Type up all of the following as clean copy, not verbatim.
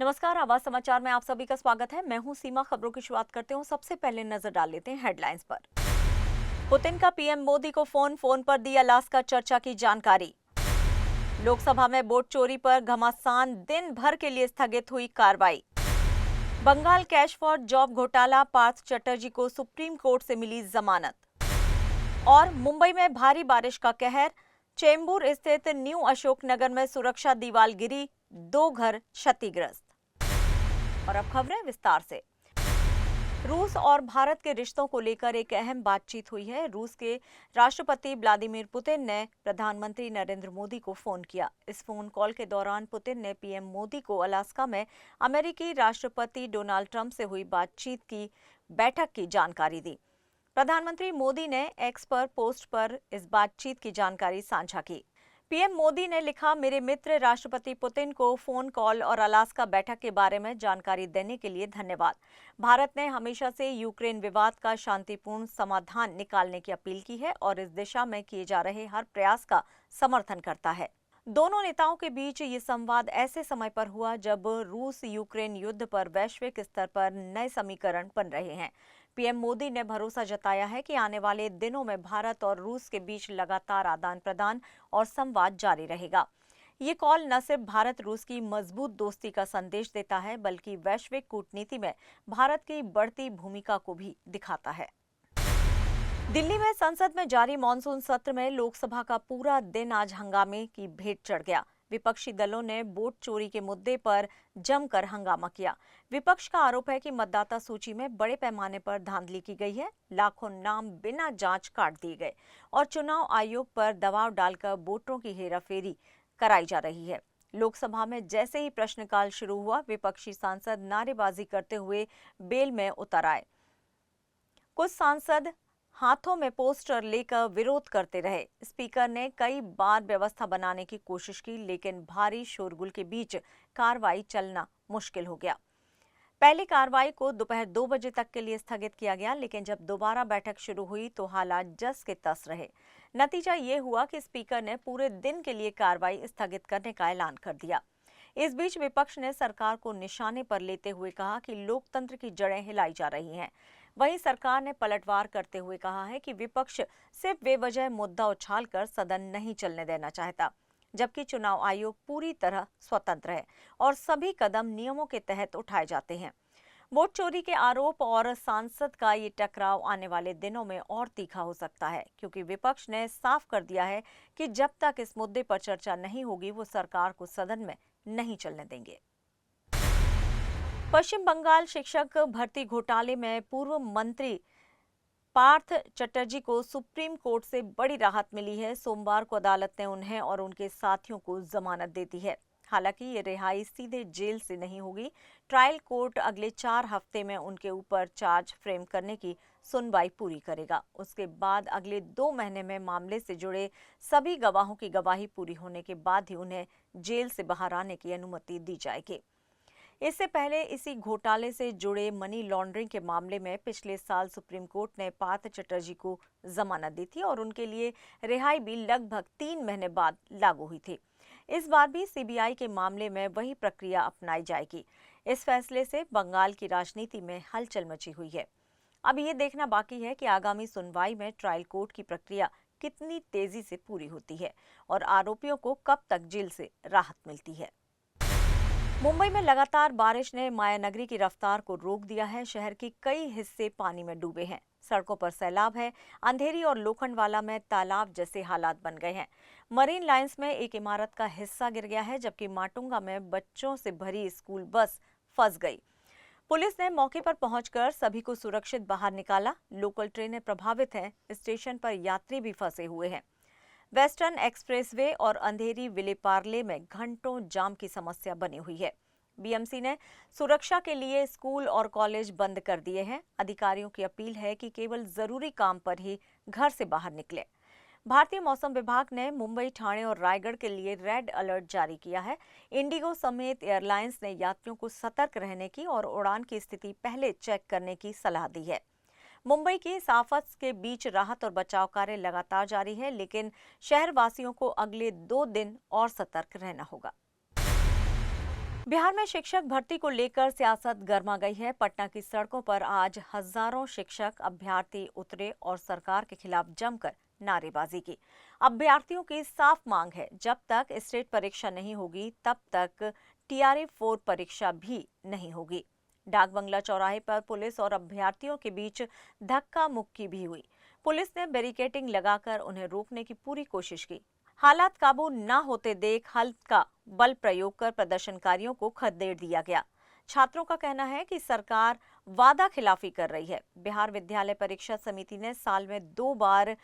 नमस्कार, आवाज समाचार में आप सभी का स्वागत है। मैं हूं सीमा। खबरों की शुरुआत करते हूं। सबसे पहले नजर डाल लेते हैं हेडलाइंस पर। पुतिन का पीएम मोदी को फोन पर दी अलास्का चर्चा की जानकारी। लोकसभा में वोट चोरी पर घमासान, दिन भर के लिए स्थगित हुई कार्रवाई। बंगाल कैश फॉर जॉब घोटाला, पार्थ चटर्जी को सुप्रीम कोर्ट से मिली जमानत। और मुंबई में भारी बारिश का कहर, चेंबूर स्थित न्यू अशोकनगर में सुरक्षा दीवार गिरी, 2 घर क्षतिग्रस्त। और अब खबरें विस्तार से। रूस और भारत के रिश्तों को लेकर एक अहम बातचीत हुई है। रूस के राष्ट्रपति व्लादिमीर पुतिन ने प्रधानमंत्री नरेंद्र मोदी को फोन किया। इस फोन कॉल के दौरान पुतिन ने पीएम मोदी को अलास्का में अमेरिकी राष्ट्रपति डोनाल्ड ट्रंप से हुई बातचीत की बैठक की जानकारी दी। प्रधानमंत्री मोदी ने एक्स पर पोस्ट पर इस बातचीत की जानकारी साझा की। पीएम मोदी ने लिखा, मेरे मित्र राष्ट्रपति पुतिन को फोन कॉल और अलास्का बैठक के बारे में जानकारी देने के लिए धन्यवाद। भारत ने हमेशा से यूक्रेन विवाद का शांतिपूर्ण समाधान निकालने की अपील की है और इस दिशा में किए जा रहे हर प्रयास का समर्थन करता है। दोनों नेताओं के बीच ये संवाद ऐसे समय पर हुआ जब रूस यूक्रेन युद्ध पर वैश्विक स्तर पर नए समीकरण बन रहे हैं। पीएम मोदी ने भरोसा जताया है कि आने वाले दिनों में भारत और रूस के बीच लगातार आदान प्रदान और संवाद जारी रहेगा। ये कॉल न सिर्फ भारत रूस की मजबूत दोस्ती का संदेश देता है, बल्कि वैश्विक कूटनीति में भारत की बढ़ती भूमिका को भी दिखाता है। दिल्ली में संसद में जारी मानसून सत्र में लोकसभा का पूरा दिन आज हंगामे की भेंट चढ़ गया। विपक्षी दलों ने वोट चोरी के मुद्दे पर जमकर हंगामा किया। विपक्ष का आरोप है कि मतदाता सूची में बड़े पैमाने पर धांधली की गई है, लाखों नाम बिना जांच काट दिए गए और चुनाव आयोग पर दबाव डालकर वोटरों की हेराफेरी कराई जा रही है। लोकसभा में जैसे ही प्रश्नकाल शुरू हुआ, विपक्षी सांसद नारेबाजी करते हुए बेल में उतर आए। कुछ सांसद हाथों में पोस्टर लेकर विरोध करते रहे। स्पीकर ने कई बार व्यवस्था बनाने की कोशिश की, लेकिन भारी शोरगुल के बीच कार्रवाई चलना मुश्किल हो गया। पहली कार्रवाई को दोपहर 2 बजे तक के लिए स्थगित किया गया, लेकिन जब दोबारा बैठक शुरू हुई तो हालात जस के तस रहे। नतीजा ये हुआ कि स्पीकर ने पूरे दिन के लिए कार्रवाई स्थगित करने का ऐलान कर दिया। इस बीच विपक्ष ने सरकार को निशाने पर लेते हुए कहा कि लोकतंत्र की जड़ें हिलाई जा रही हैं। वहीं सरकार ने पलटवार करते हुए कहा है कि विपक्ष सिर्फ बेवजह मुद्दा उछालकर सदन नहीं चलने देना चाहता, जबकि चुनाव आयोग पूरी तरह स्वतंत्र है और सभी कदम नियमों के तहत उठाए जाते हैं। वोट चोरी के आरोप और सांसद का ये टकराव आने वाले दिनों में और तीखा हो सकता है, क्योंकि विपक्ष ने साफ कर दिया है कि जब तक इस मुद्दे पर चर्चा नहीं होगी, वो सरकार को सदन में नहीं चलने देंगे। पश्चिम बंगाल शिक्षक भर्ती घोटाले में पूर्व मंत्री पार्थ चटर्जी को सुप्रीम कोर्ट से बड़ी राहत मिली है। सोमवार को अदालत ने उन्हें और उनके साथियों को जमानत दे दी है। हालांकि ये रिहाई सीधे जेल से नहीं होगी। ट्रायल कोर्ट अगले 4 हफ्ते में उनके ऊपर चार्ज फ्रेम करने की सुनवाई पूरी करेगा। उसके बाद अगले 2 महीने में मामले से जुड़े सभी गवाहों की गवाही पूरी होने के बाद ही उन्हें जेल से बाहर आने की अनुमति दी जाएगी। इससे पहले इसी घोटाले से जुड़े मनी लॉन्ड्रिंग के मामले में पिछले साल सुप्रीम कोर्ट ने पार्थ चटर्जी को जमानत दी थी और उनके लिए रिहाई भी लगभग 3 महीने बाद लागू हुई थी। इस बार भी सीबीआई के मामले में वही प्रक्रिया अपनाई जाएगी। इस फैसले से बंगाल की राजनीति में हलचल मची हुई है। अब ये देखना बाकी है कि आगामी सुनवाई में ट्रायल कोर्ट की प्रक्रिया कितनी तेजी से पूरी होती है और आरोपियों को कब तक जेल से राहत मिलती है। मुंबई में लगातार बारिश ने मायानगरी की रफ्तार को रोक दिया है। शहर के कई हिस्से पानी में डूबे हैं, सड़कों पर सैलाब है, अंधेरी और लोखंडवाला में तालाब जैसे हालात बन गए हैं। मरीन लाइंस में एक इमारत का हिस्सा गिर गया है, जबकि माटुंगा में बच्चों से भरी स्कूल बस फंस गई। पुलिस ने मौके पर पहुंचकर सभी को सुरक्षित बाहर निकाला। लोकल ट्रेनें प्रभावित हैं, स्टेशन पर यात्री भी फंसे हुए हैं। वेस्टर्न एक्सप्रेसवे और अंधेरी विलेपार्ले में घंटों जाम की समस्या बनी हुई है। बीएमसी ने सुरक्षा के लिए स्कूल और कॉलेज बंद कर दिए हैं। अधिकारियों की अपील है कि केवल जरूरी काम पर ही घर से बाहर निकलें। भारतीय मौसम विभाग ने मुंबई, ठाणे और रायगढ़ के लिए रेड अलर्ट जारी किया है। इंडिगो समेत एयरलाइंस ने यात्रियों को सतर्क रहने की और उड़ान की स्थिति पहले चेक करने की सलाह दी है। मुंबई की इस आफत के बीच राहत और बचाव कार्य लगातार जारी है, लेकिन शहरवासियों को अगले 2 दिन और सतर्क रहना होगा। बिहार में शिक्षक भर्ती को लेकर सियासत गर्मा गई है। पटना की सड़कों पर आज हजारों शिक्षक अभ्यर्थी उतरे और सरकार के खिलाफ जमकर नारेबाजी की। अभ्यर्थियों की साफ मांग है, जब तक स्टेट परीक्षा नहीं होगी तब तक टीआरई 4 परीक्षा भी नहीं होगी। डाक बंगला चौराहे पर पुलिस और अभ्यर्थियों के बीच धक्का मुक्की भी हुई। पुलिस ने बैरिकेडिंग लगाकर उन्हें रोकने की पूरी कोशिश की। हालात काबू न होते देख हल्का बल प्रयोग कर प्रदर्शनकारियों को खदेड़ दिया गया। छात्रों का कहना है कि सरकार वादा खिलाफी कर रही है। बिहार विद्यालय परीक्षा समिति ने साल में 2 बार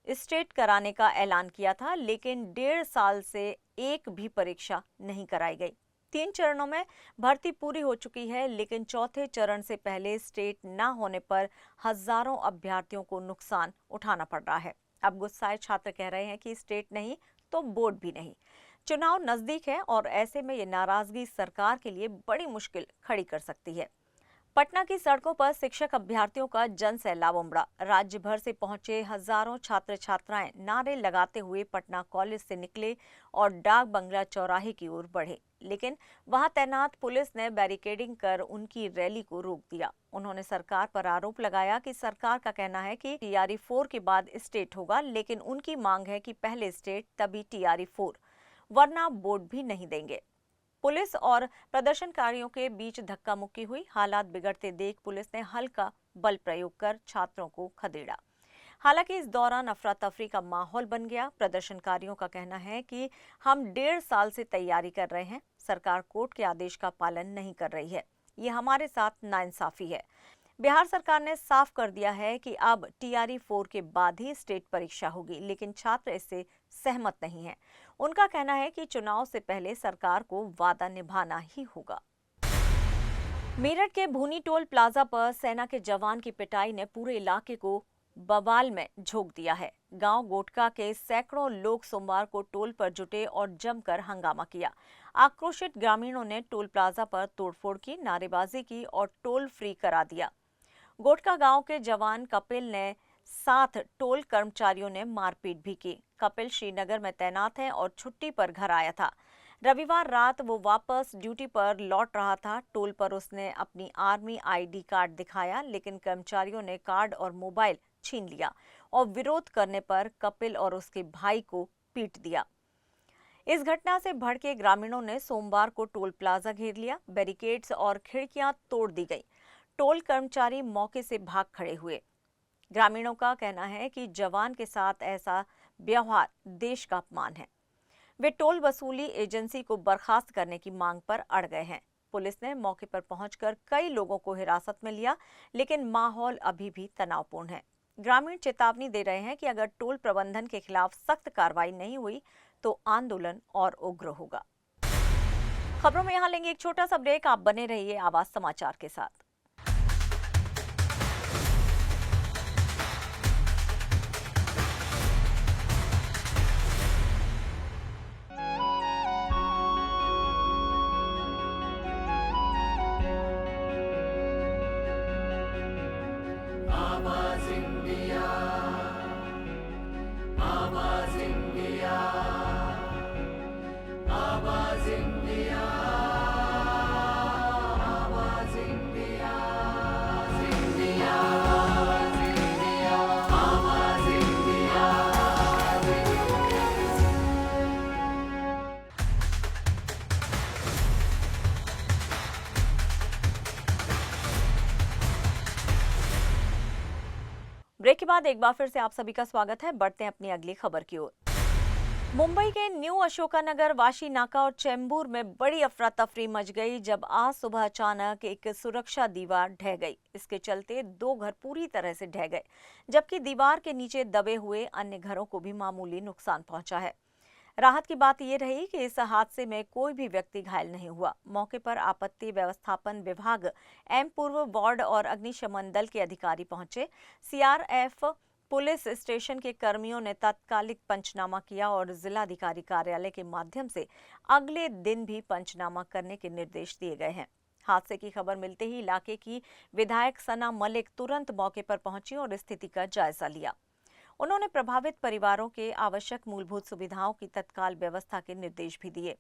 स्टेट कराने का ऐलान किया था, लेकिन 1.5 साल से एक भी परीक्षा नहीं कराई गई। 3 चरणों में भर्ती पूरी हो चुकी है, लेकिन चौथे चरण से पहले स्टेट न होने पर हजारों अभ्यर्थियों को नुकसान उठाना पड़ रहा है। अब गुस्साए छात्र कह रहे हैं कि स्टेट नहीं तो बोर्ड भी नहीं। चुनाव नजदीक है और ऐसे में ये नाराजगी सरकार के लिए बड़ी मुश्किल खड़ी कर सकती है। पटना की सड़कों पर शिक्षक अभ्यर्थियों का जन सैलाब उमड़ा। राज्य भर से पहुंचे हजारों छात्र छात्राएं नारे लगाते हुए पटना कॉलेज से निकले और डाक बंगला चौराहे की ओर बढ़े, लेकिन वहां तैनात पुलिस ने बैरिकेडिंग कर उनकी रैली को रोक दिया। उन्होंने सरकार पर आरोप लगाया कि सरकार का कहना है कि टीआरई 4 के बाद स्टेट होगा, लेकिन उनकी मांग है कि पहले स्टेट तभी टीआरई 4, वरना बोर्ड भी नहीं देंगे। पुलिस और प्रदर्शनकारियों के बीच धक्का मुक्की हुई। हालात बिगड़ते देख पुलिस ने हल्का बल प्रयोग कर छात्रों को खदेड़ा। हालांकि इस दौरान अफरा तफरी का माहौल बन गया। प्रदर्शनकारियों का कहना है कि हम 1.5 साल से तैयारी कर रहे हैं, सरकार कोर्ट के आदेश का पालन नहीं कर रही है, ये हमारे साथ नाइंसाफी है। बिहार सरकार ने साफ कर दिया है कि अब टीआरई 4 के बाद ही स्टेट परीक्षा होगी, लेकिन छात्र इससे सहमत नहीं हैं। उनका कहना है कि चुनाव से पहले सरकार को वादा निभाना ही होगा। मेरठ के भूनी टोल प्लाजा पर सेना के जवान की पिटाई ने पूरे इलाके को बवाल में झोंक दिया है। गांव गोटका के सैकड़ों लोग सोमवार को टोल पर जुटे और जमकर हंगामा किया। आक्रोशित ग्रामीणों ने टोल प्लाजा पर तोड़फोड़ की, नारेबाजी की और टोल फ्री करा दिया। गोटका गांव के जवान कपिल ने साथ टोल कर्मचारियों ने मारपीट भी की। कपिल श्रीनगर में तैनात है और छुट्टी पर घर आया था। रविवार रात वो वापस ड्यूटी पर लौट रहा था। टोल पर उसने अपनी आर्मी आईडी कार्ड दिखाया, लेकिन कर्मचारियों ने कार्ड और मोबाइल छीन लिया और विरोध करने पर कपिल और उसके भाई को पीट दिया। इस घटना से भड़के ग्रामीणों ने सोमवार को टोल प्लाजा घेर लिया। बैरिकेड्स और खिड़कियां तोड़ दी गई। टोल कर्मचारी मौके से भाग खड़े हुए। ग्रामीणों का कहना है कि जवान के साथ ऐसा व्यवहार देश का अपमान है। वे टोल वसूली एजेंसी को बर्खास्त करने की मांग पर अड़ गए हैं। पुलिस ने मौके पर पहुंचकर कई लोगों को हिरासत में लिया, लेकिन माहौल अभी भी तनावपूर्ण है। ग्रामीण चेतावनी दे रहे हैं कि अगर टोल प्रबंधन के खिलाफ सख्त कार्रवाई नहीं हुई तो आंदोलन और उग्र होगा। खबरों में यहां लेंगे एक छोटा सा ब्रेक। आप बने रहिए आवाज समाचार के साथ। ब्रेक के बाद एक बार फिर से आप सभी का स्वागत है। बढ़ते हैं अपनी अगली खबर की ओर। मुंबई के न्यू अशोकानगर, वाशी नाका और चेंबूर में बड़ी अफरा तफरी मच गई जब आज सुबह अचानक एक सुरक्षा दीवार ढह गई। इसके चलते 2 घर पूरी तरह से ढह गए, जबकि दीवार के नीचे दबे हुए अन्य घरों को भी मामूली नुकसान पहुंचा है। राहत की बात यह रही कि इस हादसे में कोई भी व्यक्ति घायल नहीं हुआ। मौके पर आपत्ति व्यवस्थापन विभाग, एम पूर्व वार्ड और अग्निशमन दल के अधिकारी पहुंचे। सीआरएफ पुलिस स्टेशन के कर्मियों ने तात्कालिक पंचनामा किया और जिलाधिकारी कार्यालय के माध्यम से अगले दिन भी पंचनामा करने के निर्देश दिए गए हैं। हादसे की खबर मिलते ही इलाके की विधायक सना मलिक तुरंत मौके पर पहुंची और स्थिति का जायजा लिया। उन्होंने प्रभावित परिवारों के आवश्यक मूलभूत सुविधाओं की तत्काल व्यवस्था के निर्देश भी दिए।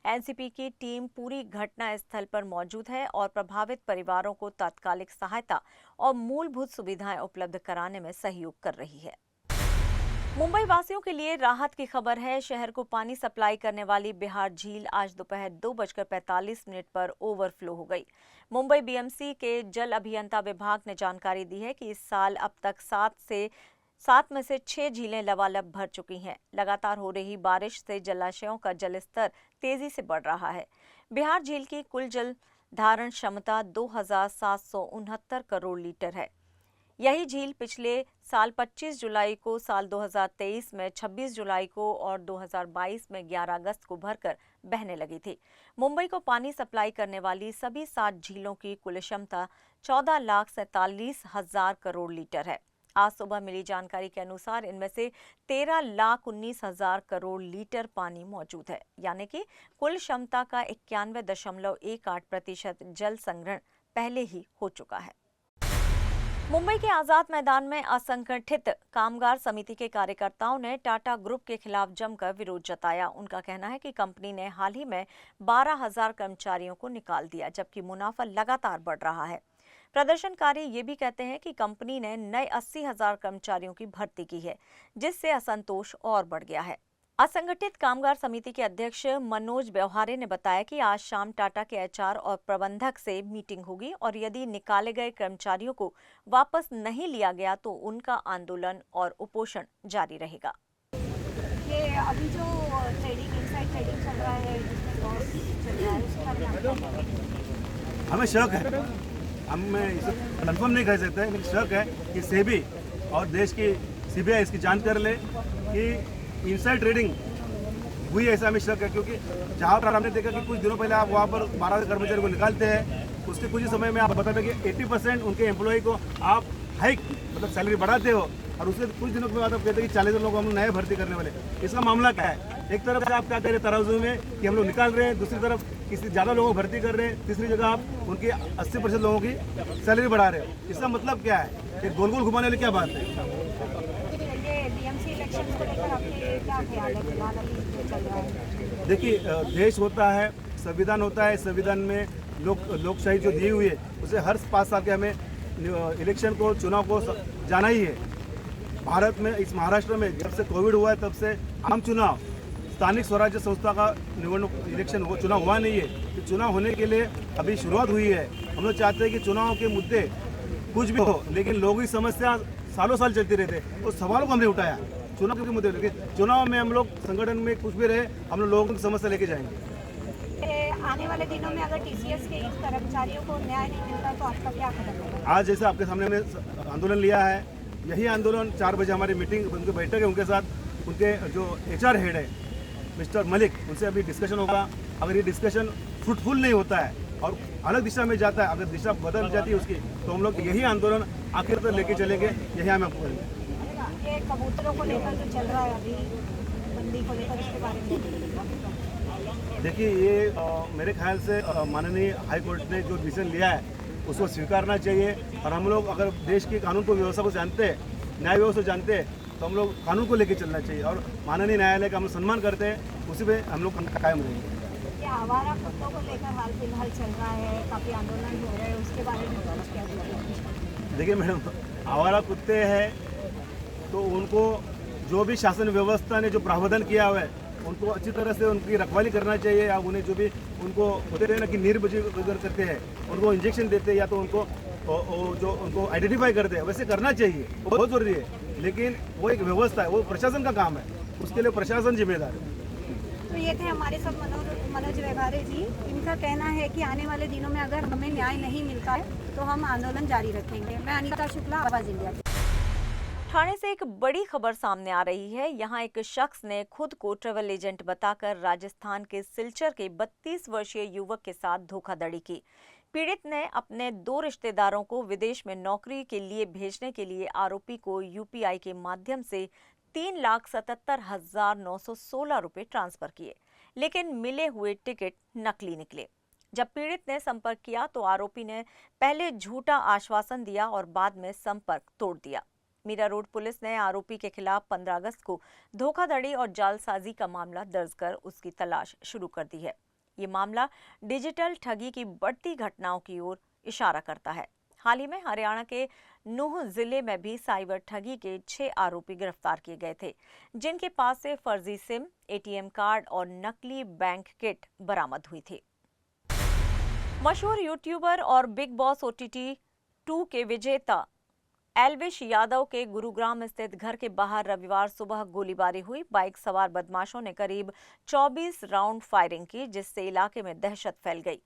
एनसीपी की टीम पूरी घटना स्थल पर मौजूद है और प्रभावित परिवारों को तात्कालिक सहायता और मूलभूत सुविधाएं उपलब्ध कराने में सहयोग कर रही है। मुंबई वासियों के लिए राहत की खबर है। शहर को पानी सप्लाई करने वाली बिहार झील आज दोपहर 2:45 पर ओवरफ्लो हो गई। मुंबई बीएमसी के जल अभियंता विभाग ने जानकारी दी है कि इस साल अब तक 7 में से 6 झीलें लबालब भर चुकी हैं। लगातार हो रही बारिश से जलाशयों का जलस्तर तेजी से बढ़ रहा है। बिहार झील की कुल जल धारण क्षमता 2,769 करोड़ लीटर है। यही झील पिछले साल 25 जुलाई को, साल 2023 में 26 जुलाई को और 2022 में 11 अगस्त को भरकर बहने लगी थी। मुंबई को पानी सप्लाई करने वाली सभी 7 झीलों की कुल क्षमता 14,47,000 करोड़ लीटर है। आज सुबह मिली जानकारी के अनुसार इनमें से 13,19,000 करोड़ लीटर पानी मौजूद है, यानी कि कुल क्षमता का 91.18% जल संग्रहण पहले ही हो चुका है। मुंबई के आजाद मैदान में असंगठित कामगार समिति के कार्यकर्ताओं ने टाटा ग्रुप के खिलाफ जमकर विरोध जताया। उनका कहना है कि कंपनी ने हाल ही में 12,000 कर्मचारियों को निकाल दिया, जबकि मुनाफा लगातार बढ़ रहा है। प्रदर्शनकारी ये भी कहते हैं कि कंपनी ने नए 80,000 कर्मचारियों की भर्ती की है, जिससे असंतोष और बढ़ गया है। असंगठित कामगार समिति के अध्यक्ष मनोज व्यवहारे ने बताया कि आज शाम टाटा के एचआर और प्रबंधक से मीटिंग होगी और यदि निकाले गए कर्मचारियों को वापस नहीं लिया गया तो उनका आंदोलन और उपोषण जारी रहेगा। ये अभी जो इनसाइड ट्रेडिंग चल रहा है, जिसमें लॉस चल रहा है, उसके बारे में हमें शक है, हम इसे कन्फर्म नहीं कर सकते, लेकिन शक है कि सेबी और देश की सीबीआई इसकी जांच कर ले कि इनसाइड ट्रेडिंग हुई, ऐसा हमें शक है। क्योंकि जहाँ पर हमने देखा कि कुछ दिनों पहले आप वहाँ पर 12 कर्मचारी को निकालते हैं, उसके कुछ ही समय में आप बताते हैं कि 80% उनके एम्प्लॉय को आप हाइक मतलब सैलरी बढ़ाते हो और उसके कुछ दिनों के बाद आप कहते हैं कि 40 लोग हम नए भर्ती करने वाले। इसका मामला क्या है? एक तरफ से आप क्या कह रहे हैं तराजू में कि हम लोग निकाल रहे हैं, दूसरी तरफ किसी ज़्यादा लोगों को भर्ती कर रहे हैं, तीसरी जगह आप उनकी 80% लोगों की सैलरी बढ़ा रहे हो। इसका मतलब क्या है? एक गोल गोल घुमाने वाली क्या बात है? देखिए, देश होता है, संविधान होता है, संविधान में लोकशाही जो दी हुई है उसे हर 5 साल के हमें इलेक्शन को, चुनाव को जाना ही है। भारत में, इस महाराष्ट्र में जब से कोविड हुआ है तब से आम चुनाव, स्थानिक स्वराज्य संस्था का इलेक्शन चुनाव हुआ नहीं है। तो चुनाव होने के लिए अभी शुरुआत हुई है। हम लोग चाहते हैं कि चुनाव के मुद्दे कुछ भी हो, लेकिन लोगों की समस्या सालों साल चलती रहते। उस सवालों को हमने उठाया, चुनाव के मुद्दे, लेकिन चुनाव में हम लोग संगठन में कुछ भी रहे, हम लोगों की समस्या लेके जाएंगे। आने वाले दिनों में अगर टीसीएस के कर्मचारियों को न्याय नहीं मिलता तो आपका क्या कदम होगा? आज जैसे आपके सामने हमने आंदोलन लिया है, यही आंदोलन 4 बजे हमारी मीटिंग, उनकी बैठक है, उनके साथ उनके जो एचआर हेड है मिस्टर मलिक, उनसे अभी डिस्कशन होगा। अगर ये डिस्कशन फ्रूटफुल नहीं होता है और अलग दिशा में जाता है, अगर दिशा बदल जाती है उसकी, तो हम लोग यही आंदोलन आखिर तक लेके चलेंगे। यही हम आपको करेंगे। ये कबूतरों को लेकर जो चल रहा है अभी, बंदी को लेकर, उसके बारे में देखिए, ये मेरे ख्याल से माननीय हाई कोर्ट ने जो डिसीजन लिया है उसको स्वीकारना चाहिए। और हम लोग अगर देश की कानून को, व्यवस्था को जानते हैं, न्याय व्यवस्था जानते हैं, तो हम लोग कानून को लेकर चलना चाहिए और माननीय न्यायालय का हम सम्मान करते हैं, उसी पे हम लोग कायम रहेंगे। आवारा कुत्तों को लेकर हाल फिलहाल चल रहा है, काफ़ी आंदोलन हो रहे हैं, उसके बारे में क्या? देखिए मैडम, आवारा कुत्ते हैं तो उनको जो भी शासन व्यवस्था ने जो प्रावधान किया हुआ है उनको अच्छी तरह से उनकी रखवाली करना चाहिए। या उन्हें जो भी उनको होते हैं ना कि निर्बजी करते हैं, उनको इंजेक्शन देते हैं या तो उनको जो उनको आइडेंटिफाई करते हैं, वैसे करना चाहिए, वो बहुत ज़रूरी है। लेकिन वो एक व्यवस्था है, वो प्रशासन का काम है, उसके लिए प्रशासन जिम्मेदार है। तो ये थे हमारे साथ मनोज व्यवहारे जी। इनका कहना है कि आने वाले दिनों में अगर हमें न्याय नहीं मिलता है तो हम आंदोलन जारी रखेंगे। मैं अनीता शुक्ला, आवाज़ इंडिया। ठाणे से एक बड़ी खबर सामने आ रही है। यहाँ एक शख्स ने खुद को ट्रैवल एजेंट बताकर राजस्थान के सिलचर के 32 वर्षीय युवक के साथ धोखाधड़ी की। पीड़ित ने अपने 2 रिश्तेदारों को विदेश में नौकरी के लिए भेजने के लिए आरोपी को यूपीआई के माध्यम से 3,77,916 रुपए ट्रांसफर किए, लेकिन मिले हुए टिकट नकली निकले। जब पीड़ित ने संपर्क किया तो आरोपी ने पहले झूठा आश्वासन दिया और बाद में संपर्क तोड़ दिया। मीरा रोड पुलिस ने आरोपी के खिलाफ 15 अगस्त को धोखाधड़ी और जालसाजी का मामला दर्ज कर उसकी तलाश शुरू कर दी है। ये मामला डिजिटल ठगी की बढ़ती घटनाओं की ओर इशारा करता है। हाल ही में हरियाणा के नूह जिले में भी साइबर ठगी के 6 आरोपी गिरफ्तार किए गए थे, जिनके पास से फर्जी सिम, एटीएम कार्ड और नकली बैंक किट बरामद हुई थी। मशहूर यूट्यूबर और बिग बॉस OTT 2 के विजेता एल्विश यादव के गुरुग्राम स्थित घर के बाहर रविवार सुबह गोलीबारी हुई। बाइक सवार बदमाशों ने करीब 24 राउंड फायरिंग की, जिससे इलाके में दहशत फैल गई।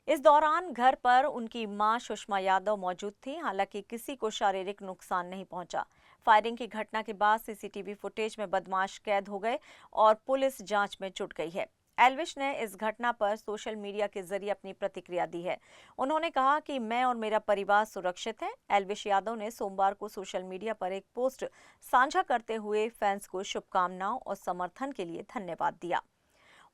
इस दौरान घर पर उनकी मां सुषमा यादव मौजूद थी। हालांकि किसी को शारीरिक नुकसान नहीं पहुंचा। फायरिंग की घटना के बाद सीसीटीवी फुटेज में बदमाश कैद हो गए और पुलिस जांच में जुट गई है। एल्विश ने इस घटना पर सोशल मीडिया के जरिए अपनी प्रतिक्रिया दी है। उन्होंने कहा कि मैं और मेरा परिवार सुरक्षित है। एल्विश यादव ने सोमवार को सोशल मीडिया पर एक पोस्ट साझा करते हुए फैंस को शुभकामनाओं और समर्थन के लिए धन्यवाद दिया।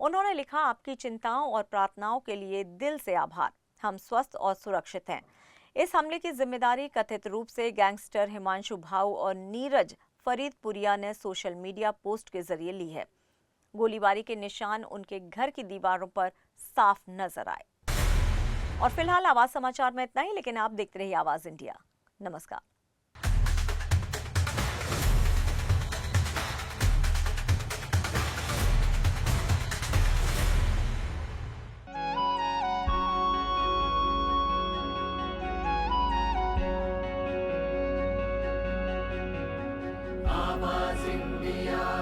उन्होंने लिखा, आपकी चिंताओं और प्रार्थनाओं के लिए दिल से आभार। हम स्वस्थ और सुरक्षित हैं। इस हमले की जिम्मेदारी कथित रूप से गैंगस्टर हिमांशु भाऊ और नीरज फरीदपुरिया ने सोशल मीडिया पोस्ट के जरिए ली है। गोलीबारी के निशान उनके घर की दीवारों पर साफ नजर आए। और फिलहाल आवाज समाचार में इतना ही, लेकिन आप देखते रहिए आवाज इंडिया। नमस्कार। आवाज इंडिया।